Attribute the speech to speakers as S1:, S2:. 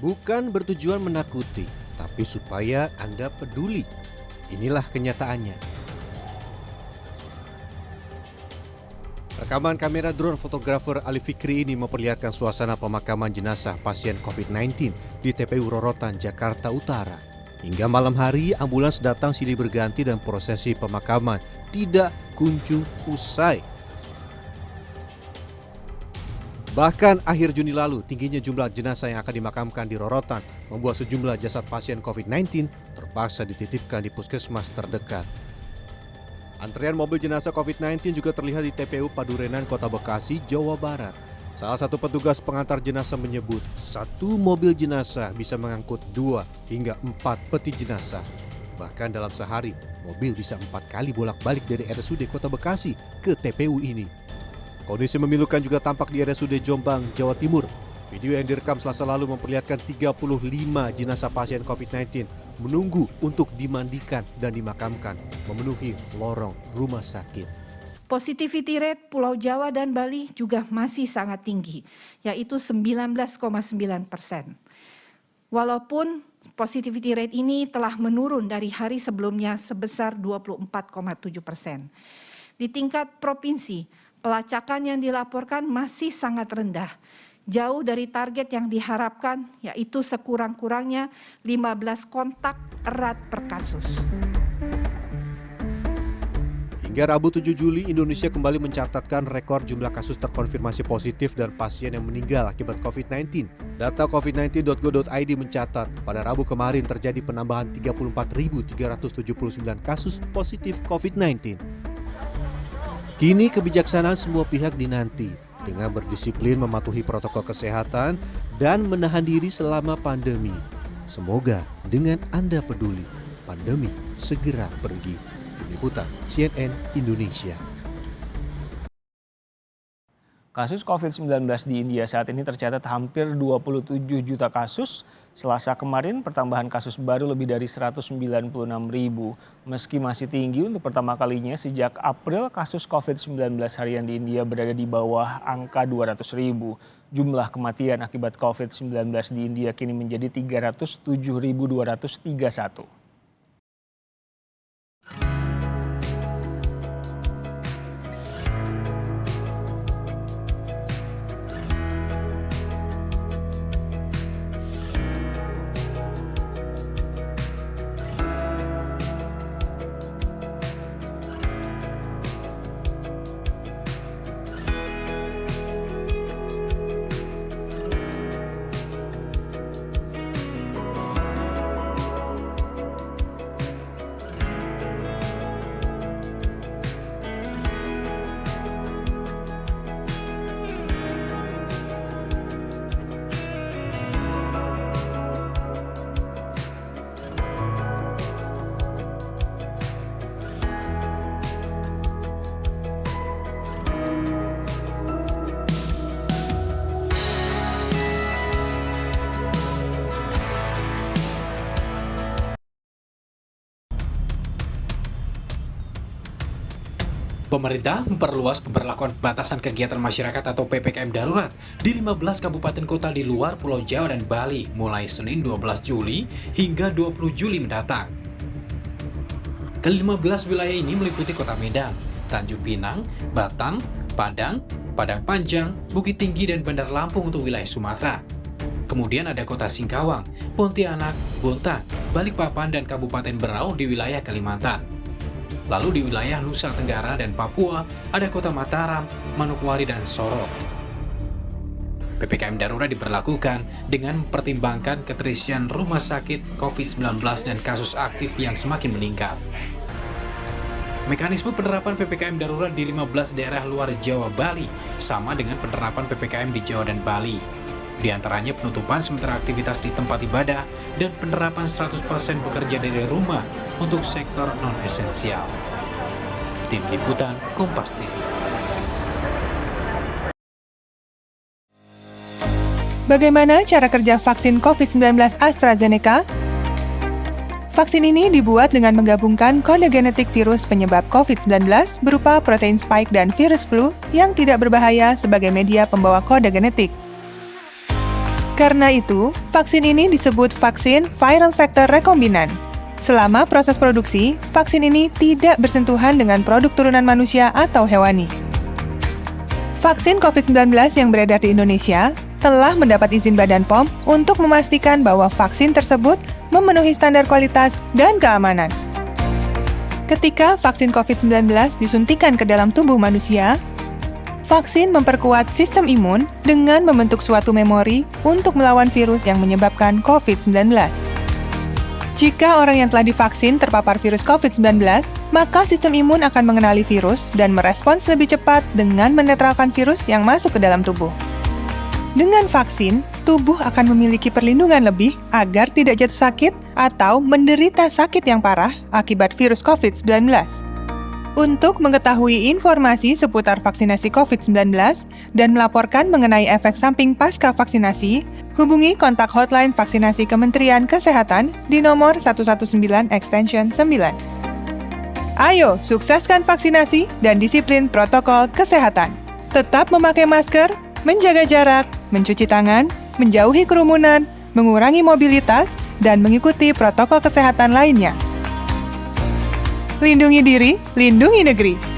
S1: Bukan bertujuan menakuti, tapi supaya Anda peduli. Inilah kenyataannya. Rekaman kamera drone fotografer Ali Fikri ini memperlihatkan suasana pemakaman jenazah pasien COVID-19 di TPU Rorotan, Jakarta Utara. Hingga malam hari, ambulans datang silih berganti dan prosesi pemakaman tidak kunjung usai. Bahkan akhir Juni lalu, tingginya jumlah jenazah yang akan dimakamkan di Rorotan membuat sejumlah jasad pasien COVID-19 terpaksa dititipkan di puskesmas terdekat. Antrean mobil jenazah COVID-19 juga terlihat di TPU Padurenan, Kota Bekasi, Jawa Barat. Salah satu petugas pengantar jenazah menyebut, satu mobil jenazah bisa mengangkut 2 hingga 4 peti jenazah. Bahkan dalam sehari, mobil bisa 4 kali bolak-balik dari RSUD Kota Bekasi ke TPU ini. Kondisi memilukan juga tampak di RSUD Jombang, Jawa Timur. Video yang direkam Selasa lalu memperlihatkan 35 jenazah pasien COVID-19 menunggu untuk dimandikan dan dimakamkan, memenuhi lorong rumah sakit.
S2: Positivity rate Pulau Jawa dan Bali juga masih sangat tinggi, yaitu 19,9%. Walaupun positivity rate ini telah menurun dari hari sebelumnya sebesar 24,7%. Di tingkat provinsi, pelacakan yang dilaporkan masih sangat rendah, jauh dari target yang diharapkan, yaitu sekurang-kurangnya 15 kontak erat per kasus.
S1: Hingga Rabu 7 Juli, Indonesia kembali mencatatkan rekor jumlah kasus terkonfirmasi positif dan pasien yang meninggal akibat COVID-19. Data covid19.go.id mencatat, pada Rabu kemarin terjadi penambahan 34.379 kasus positif COVID-19. Kini kebijaksanaan semua pihak dinanti dengan berdisiplin mematuhi protokol kesehatan dan menahan diri selama pandemi. Semoga dengan Anda peduli, pandemi segera pergi. Tim Liputan CNN Indonesia.
S3: Kasus COVID-19 di India saat ini tercatat hampir 27 juta kasus. Selasa kemarin pertambahan kasus baru lebih dari 196.000. Meski masih tinggi untuk pertama kalinya sejak April, kasus COVID-19 harian di India berada di bawah angka 200.000. Jumlah kematian akibat COVID-19 di India kini menjadi 307.231.
S4: Pemerintah memperluas pemberlakuan pembatasan kegiatan masyarakat atau PPKM darurat di 15 kabupaten kota di luar Pulau Jawa dan Bali mulai Senin 12 Juli hingga 20 Juli mendatang. Ke-15 wilayah ini meliputi Kota Medan, Tanjung Pinang, Batam, Padang, Padang Panjang, Bukit Tinggi, dan Bandar Lampung untuk wilayah Sumatera. Kemudian ada Kota Singkawang, Pontianak, Bontang, Balikpapan, dan Kabupaten Berau di wilayah Kalimantan. Lalu di wilayah Nusa Tenggara dan Papua ada Kota Mataram, Manokwari, dan Sorong. PPKM darurat diberlakukan dengan mempertimbangkan keterisian rumah sakit COVID-19 dan kasus aktif yang semakin meningkat. Mekanisme penerapan PPKM darurat di 15 daerah luar Jawa Bali sama dengan penerapan PPKM di Jawa dan Bali. Di antaranya penutupan sementara aktivitas di tempat ibadah dan penerapan 100% bekerja dari rumah untuk sektor non-esensial. Tim Liputan Kompas TV.
S5: Bagaimana cara kerja vaksin COVID-19 AstraZeneca? Vaksin ini dibuat dengan menggabungkan kode genetik virus penyebab COVID-19 berupa protein spike dan virus flu yang tidak berbahaya sebagai media pembawa kode genetik. Karena itu, vaksin ini disebut vaksin viral vector rekombinan. Selama proses produksi, vaksin ini tidak bersentuhan dengan produk turunan manusia atau hewani. Vaksin COVID-19 yang beredar di Indonesia telah mendapat izin Badan POM untuk memastikan bahwa vaksin tersebut memenuhi standar kualitas dan keamanan. Ketika vaksin COVID-19 disuntikan ke dalam tubuh manusia, vaksin memperkuat sistem imun dengan membentuk suatu memori untuk melawan virus yang menyebabkan COVID-19. Jika orang yang telah divaksin terpapar virus COVID-19, maka sistem imun akan mengenali virus dan merespons lebih cepat dengan menetralkan virus yang masuk ke dalam tubuh. Dengan vaksin, tubuh akan memiliki perlindungan lebih agar tidak jatuh sakit atau menderita sakit yang parah akibat virus COVID-19. Untuk mengetahui informasi seputar vaksinasi COVID-19 dan melaporkan mengenai efek samping pasca vaksinasi, hubungi kontak hotline vaksinasi Kementerian Kesehatan di nomor 119 extension 9. Ayo, sukseskan vaksinasi dan disiplin protokol kesehatan. Tetap memakai masker, menjaga jarak, mencuci tangan, menjauhi kerumunan, mengurangi mobilitas, dan mengikuti protokol kesehatan lainnya. Lindungi diri, lindungi negeri.